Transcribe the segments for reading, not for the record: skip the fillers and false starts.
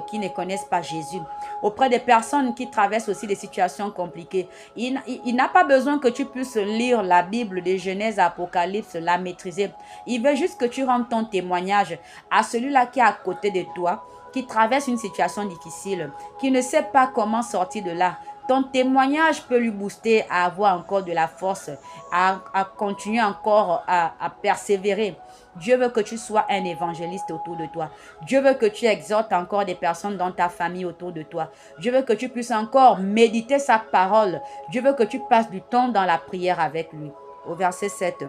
qui ne connaissent pas Jésus, auprès des personnes qui traversent aussi des situations compliquées. Il n'a pas besoin que tu puisses lire la Bible de Genèse à Apocalypse, la maîtriser. Il veut juste que tu rendes ton témoignage à celui-là qui est à côté de toi, qui traverse une situation difficile, qui ne sait pas comment sortir de là. Ton témoignage peut lui booster à avoir encore de la force, à continuer encore à persévérer. Dieu veut que tu sois un évangéliste autour de toi. Dieu veut que tu exhortes encore des personnes dans ta famille autour de toi. Dieu veut que tu puisses encore méditer sa parole. Dieu veut que tu passes du temps dans la prière avec lui. Au verset 7.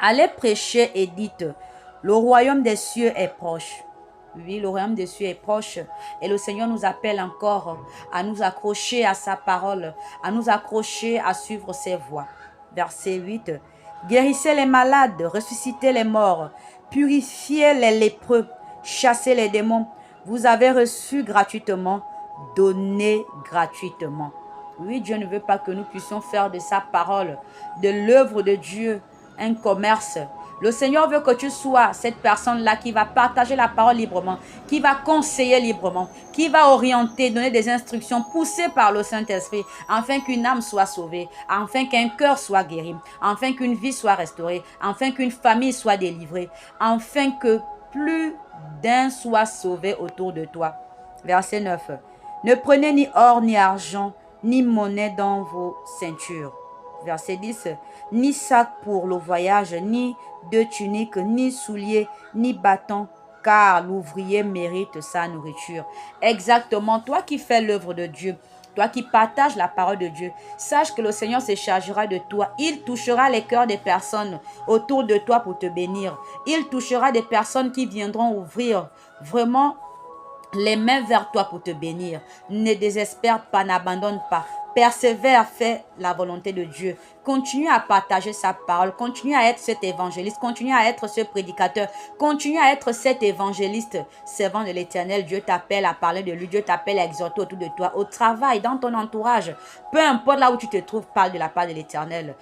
Allez prêcher et dites, le royaume des cieux est proche. Oui, le royaume des cieux est proche. Et le Seigneur nous appelle encore à nous accrocher à sa parole, à nous accrocher à suivre ses voies. Verset 8. Guérissez les malades, ressuscitez les morts, purifiez les lépreux, chassez les démons. Vous avez reçu gratuitement, donnez gratuitement. Oui, Dieu ne veut pas que nous puissions faire de sa parole, de l'œuvre de Dieu, un commerce. Le Seigneur veut que tu sois cette personne-là qui va partager la parole librement, qui va conseiller librement, qui va orienter, donner des instructions poussées par le Saint-Esprit, afin qu'une âme soit sauvée, afin qu'un cœur soit guéri, afin qu'une vie soit restaurée, afin qu'une famille soit délivrée, afin que plus d'un soit sauvé autour de toi. Verset 9. Ne prenez ni or ni argent, ni monnaie dans vos ceintures. Verset 10. Ni sac pour le voyage, ni de tunique, ni souliers, ni bâton, car l'ouvrier mérite sa nourriture. Exactement, toi qui fais l'œuvre de Dieu, toi qui partages la parole de Dieu, sache que le Seigneur se chargera de toi. Il touchera les cœurs des personnes autour de toi pour te bénir. Il touchera des personnes qui viendront ouvrir vraiment les mains vers toi pour te bénir. Ne désespère pas, n'abandonne pas. Persévère, fais la volonté de Dieu. Continue à partager sa parole. Continue à être cet évangéliste. Continue à être ce prédicateur. Continue à être cet évangéliste servant de l'Éternel. Dieu t'appelle à parler de lui. Dieu t'appelle à exhorter autour de toi, au travail, dans ton entourage. Peu importe là où tu te trouves, parle de la part de l'Éternel.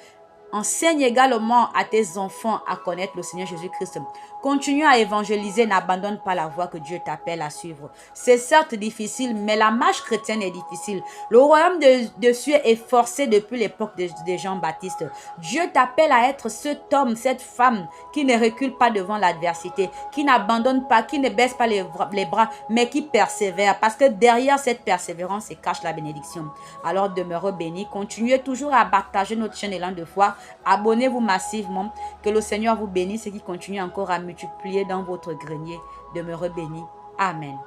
Enseigne également à tes enfants à connaître le Seigneur Jésus-Christ. Continue à évangéliser, n'abandonne pas la voie que Dieu t'appelle à suivre. C'est certes difficile, mais la marche chrétienne est difficile. Le royaume de cieux est forcé depuis l'époque de Jean-Baptiste. Dieu t'appelle à être cet homme, cette femme qui ne recule pas devant l'adversité, qui n'abandonne pas, qui ne baisse pas les bras, mais qui persévère. Parce que derrière cette persévérance se cache la bénédiction. Alors demeurez bénis. Continuez toujours à partager notre chaîne Élan de foi. Abonnez-vous massivement. Que le Seigneur vous bénisse et qu'il continue encore à multiplier dans votre grenier. Demeurez bénis. Amen.